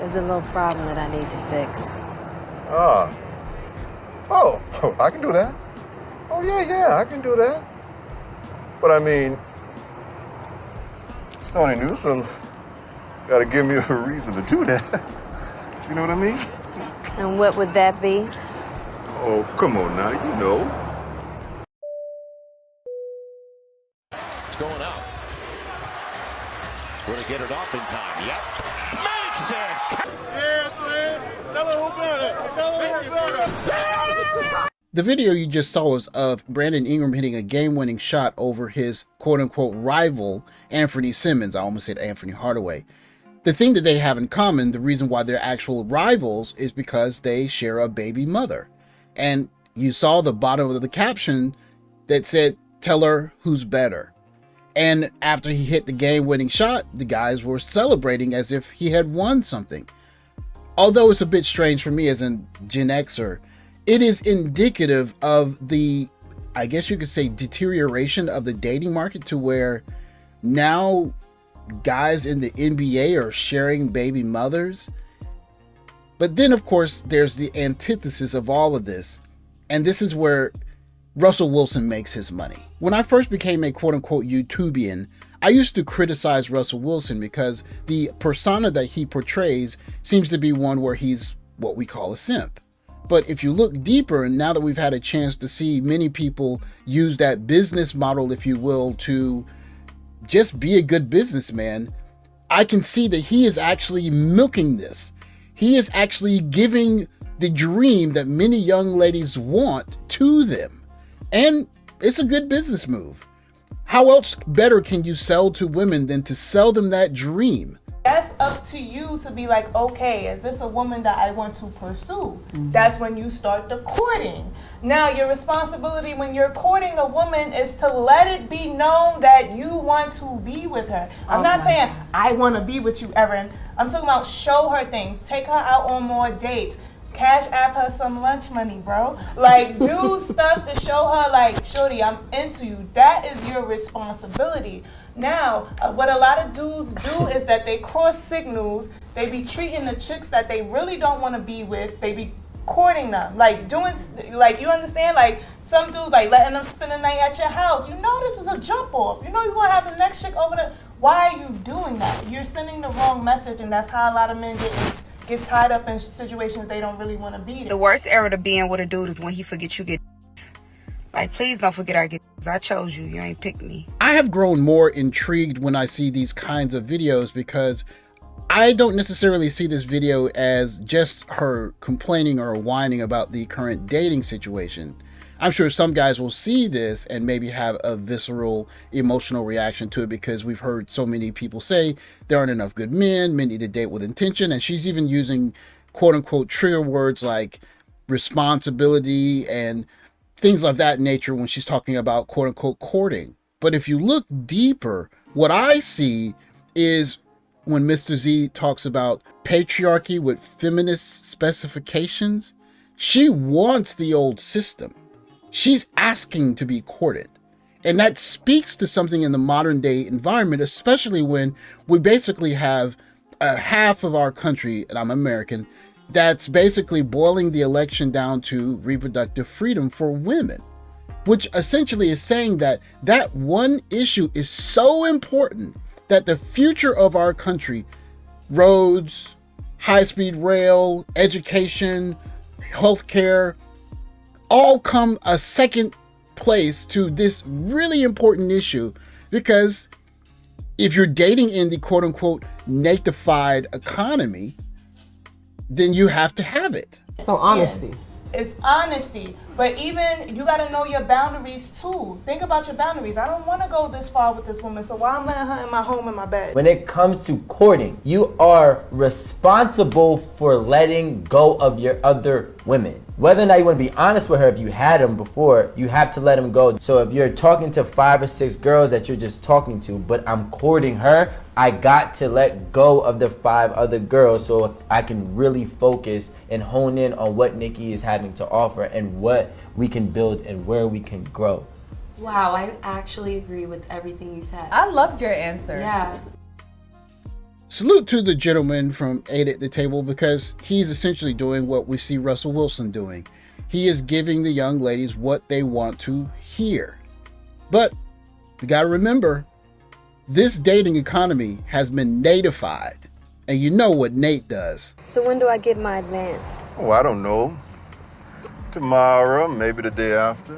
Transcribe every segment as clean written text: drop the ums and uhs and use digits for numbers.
There's a little problem that I need to fix. Oh, I can do that. Oh, yeah, I can do that. But I mean, Tony Newsom gotta give me a reason to do that. You know what I mean? And what would that be? Oh, come on now, you know. It's going out. Going to get it off in time. Yep. Makes it! Yeah, man. Tell her who better. Tell her who better. The video you just saw was of Brandon Ingram hitting a game-winning shot over his quote-unquote rival, Anthony Simmons. I almost said Anthony Hardaway. The thing that they have in common, the reason why they're actual rivals, is because they share a baby mother. And you saw the bottom of the caption that said, "Tell her who's better." And after he hit the game-winning shot, the guys were celebrating as if he had won something. Although it's a bit strange for me as a Gen Xer, it is indicative of the, I guess you could say, deterioration of the dating market, to where now guys in the NBA are sharing baby mothers. But then, of course, there's the antithesis of all of this. And this is where Russell Wilson makes his money. When I first became a quote-unquote YouTubian, I used to criticize Russell Wilson because the persona that he portrays seems to be one where he's what we call a simp. But if you look deeper, and now that we've had a chance to see many people use that business model, if you will, to just be a good businessman, I can see that he is actually milking this. He is actually giving the dream that many young ladies want to them. And it's a good business move. How else better can you sell to women than to sell them that dream? That's up to you to be like, okay, is this a woman that I want to pursue? That's when you start the courting. Now, your responsibility when you're courting a woman is to let it be known that you want to be with her. I'm not saying I want to be with you, Erin. I'm talking about show her things. Take her out on more dates. Cash app her some lunch money, bro. Like, do stuff to show her, like, shorty, I'm into you. That is your responsibility. Now, what a lot of dudes do is that they cross signals. They be treating the chicks that they really don't want to be with. They be courting them, like doing, like, you understand? Like, some dudes, like, letting them spend the night at your house. You know this is a jump off. You know you're going to have the next chick over there. Why are you doing that? You're sending the wrong message, and that's how a lot of men get tied up in situations they don't really want to be in. The worst era to be in with a dude is when he forgets you get. Like, please don't forget I get. I chose you. You ain't picked me. I have grown more intrigued when I see these kinds of videos, because I don't necessarily see this video as just her complaining or whining about the current dating situation. I'm sure some guys will see this and maybe have a visceral emotional reaction to it, because we've heard so many people say there aren't enough good men need to date with intention. And she's even using quote unquote trigger words like responsibility and things of that nature when she's talking about quote unquote courting. But if you look deeper, what I see is when Mr. Z talks about patriarchy with feminist specifications, she wants the old system. She's asking to be courted. And that speaks to something in the modern day environment, especially when we basically have a half of our country, and I'm American, that's basically boiling the election down to reproductive freedom for women, which essentially is saying that that one issue is so important that the future of our country, roads, high-speed rail, education, healthcare, all come a second place to this really important issue. Because if you're dating in the quote-unquote natified economy, then you have to have it. So honesty. Yeah. It's honesty. But even, you got to know your boundaries too. Think about your boundaries. I don't want to go this far with this woman, so why am I letting her in my home, in my bed? When it comes to courting, you are responsible for letting go of your other women. Whether or not you want to be honest with her, if you had them before, you have to let them go. So if you're talking to 5 or 6 girls that you're just talking to, but I'm courting her, I got to let go of the 5 other girls so I can really focus and hone in on what Nikki is having to offer and what we can build and where we can grow. Wow, I actually agree with everything you said. I loved your answer. Yeah. Salute to the gentleman from 8 at the Table, because he's essentially doing what we see Russell Wilson doing. He is giving the young ladies what they want to hear. But you got to remember, this dating economy has been Natified. And you know what Nate does. So when do I get my advance? Oh, I don't know. Tomorrow, maybe the day after.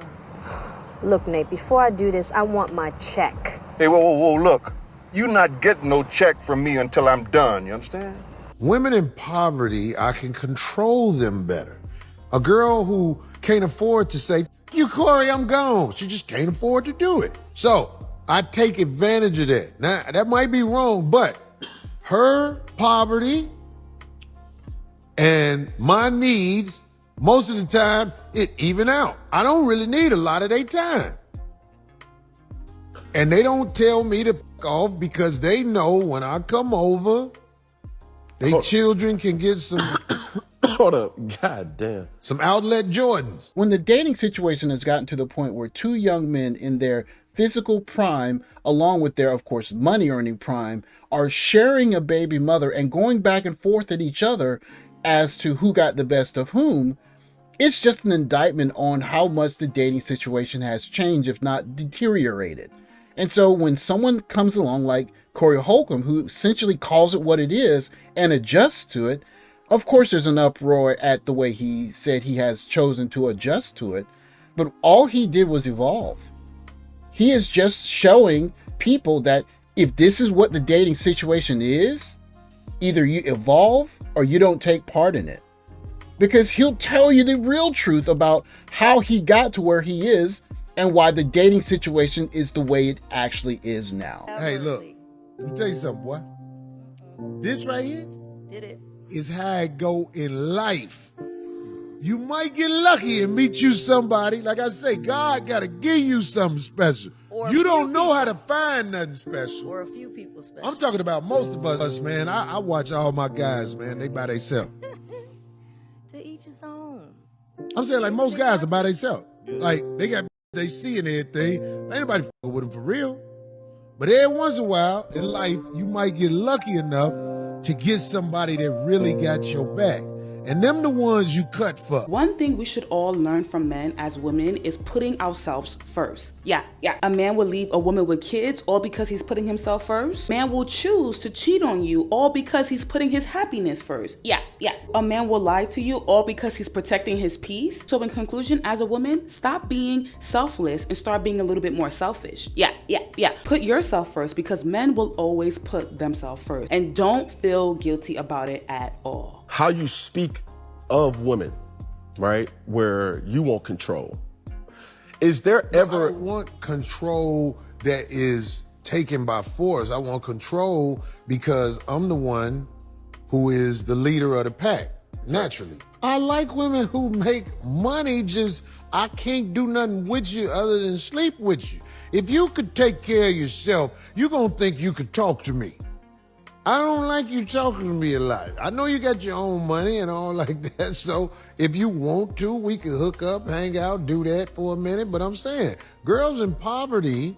Look, Nate, before I do this, I want my check. Hey, whoa, look. You're not getting no check from me until I'm done, you understand? Women in poverty, I can control them better. A girl who can't afford to say, "F you, Corey, I'm gone." She just can't afford to do it. So I take advantage of that. Now, that might be wrong, but her poverty and my needs, most of the time, it even out. I don't really need a lot of their time. And they don't tell me to f off because they know when I come over, they children can get some Hold up. God damn. some outlet Jordans. When the dating situation has gotten to the point where two young men in their physical prime, along with their, of course, money earning prime, are sharing a baby mother and going back and forth at each other as to who got the best of whom, it's just an indictment on how much the dating situation has changed, if not deteriorated. And so when someone comes along like Corey Holcomb, who essentially calls it what it is and adjusts to it, of course there's an uproar at the way he said he has chosen to adjust to it, but all he did was evolve. He is just showing people that if this is what the dating situation is, either you evolve or you don't take part in it. Because he'll tell you the real truth about how he got to where he is and why the dating situation is the way it actually is now. Hey, look, let me tell you something, boy. This right here is how it go in life. You might get lucky and meet you somebody. Like I say, God got to give you something special. You don't know how to find nothing special. Or a few people special. I'm talking about most of us, man. I watch all my guys, man. They by themselves. To each his own. I'm saying like most guys are by themselves. Like they got they see and everything. Ain't nobody fucking with them for real. But every once in a while in life, you might get lucky enough to get somebody that really got your back. And them the ones you cut for. One thing we should all learn from men as women is putting ourselves first. Yeah. A man will leave a woman with kids all because he's putting himself first. Man will choose to cheat on you all because he's putting his happiness first. Yeah. A man will lie to you all because he's protecting his peace. So in conclusion, as a woman, stop being selfless and start being a little bit more selfish. Yeah. Put yourself first, because men will always put themselves first. And don't feel guilty about it at all. How you speak of women, right? Where you want control. Is there ever... I don't want control that is taken by force. I want control because I'm the one who is the leader of the pack, naturally. I like women who make money, just I can't do nothing with you other than sleep with you. If you could take care of yourself, you're gonna think you could talk to me. I don't like you talking to me a lot. I know you got your own money and all like that, so if you want to, we can hook up, hang out, do that for a minute. But I'm saying, girls in poverty,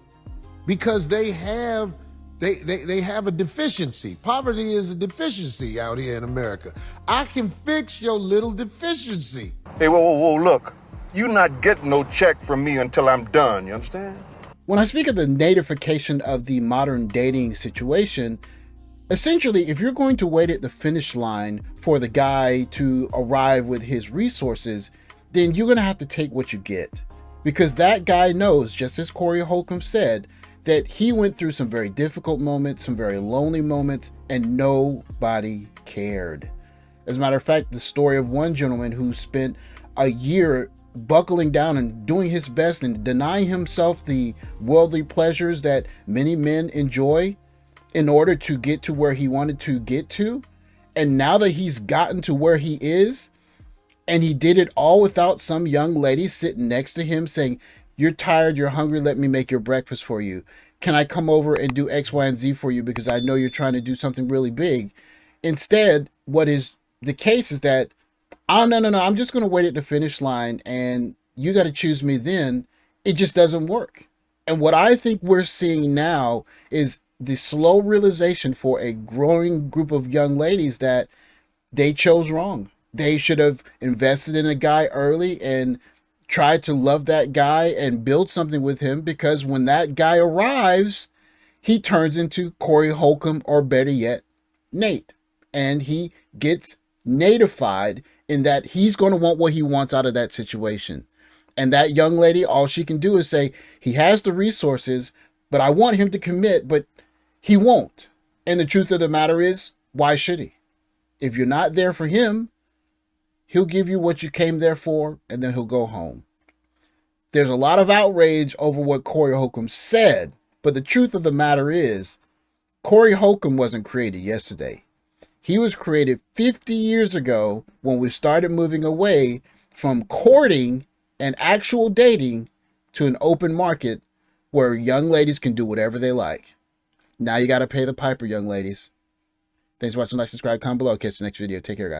because they have a deficiency. Poverty is a deficiency out here in America. I can fix your little deficiency. Hey, whoa, look. You're not getting no check from me until I'm done, you understand? When I speak of the natification of the modern dating situation, essentially, if you're going to wait at the finish line for the guy to arrive with his resources, then you're going to have to take what you get. Because that guy knows, just as Corey Holcomb said, that he went through some very difficult moments, some very lonely moments, and nobody cared. As a matter of fact, the story of one gentleman who spent a year buckling down and doing his best and denying himself the worldly pleasures that many men enjoy in order to get to where he wanted to get to. And now that he's gotten to where he is, and he did it all without some young lady sitting next to him saying, "You're tired, you're hungry, let me make your breakfast for you. Can I come over and do X, Y, and Z for you because I know you're trying to do something really big?" Instead, what is the case is that, "Oh, no, I'm just going to wait at the finish line and you got to choose me then." It just doesn't work. And what I think we're seeing now is the slow realization for a growing group of young ladies that they chose wrong. They should have invested in a guy early and tried to love that guy and build something with him, because when that guy arrives, he turns into Corey Holcomb, or better yet, Nate. And he gets natified in that he's going to want what he wants out of that situation. And that young lady, all she can do is say, he has the resources, but I want him to commit, but he won't. And the truth of the matter is, why should he? If you're not there for him, he'll give you what you came there for, and then he'll go home. There's a lot of outrage over what Corey Holcomb said, but the truth of the matter is, Corey Holcomb wasn't created yesterday. He was created 50 years ago when we started moving away from courting and actual dating to an open market where young ladies can do whatever they like. Now you got to pay the piper, young ladies. Thanks for watching. Like, subscribe, comment below. Catch you next video. Take care, guys.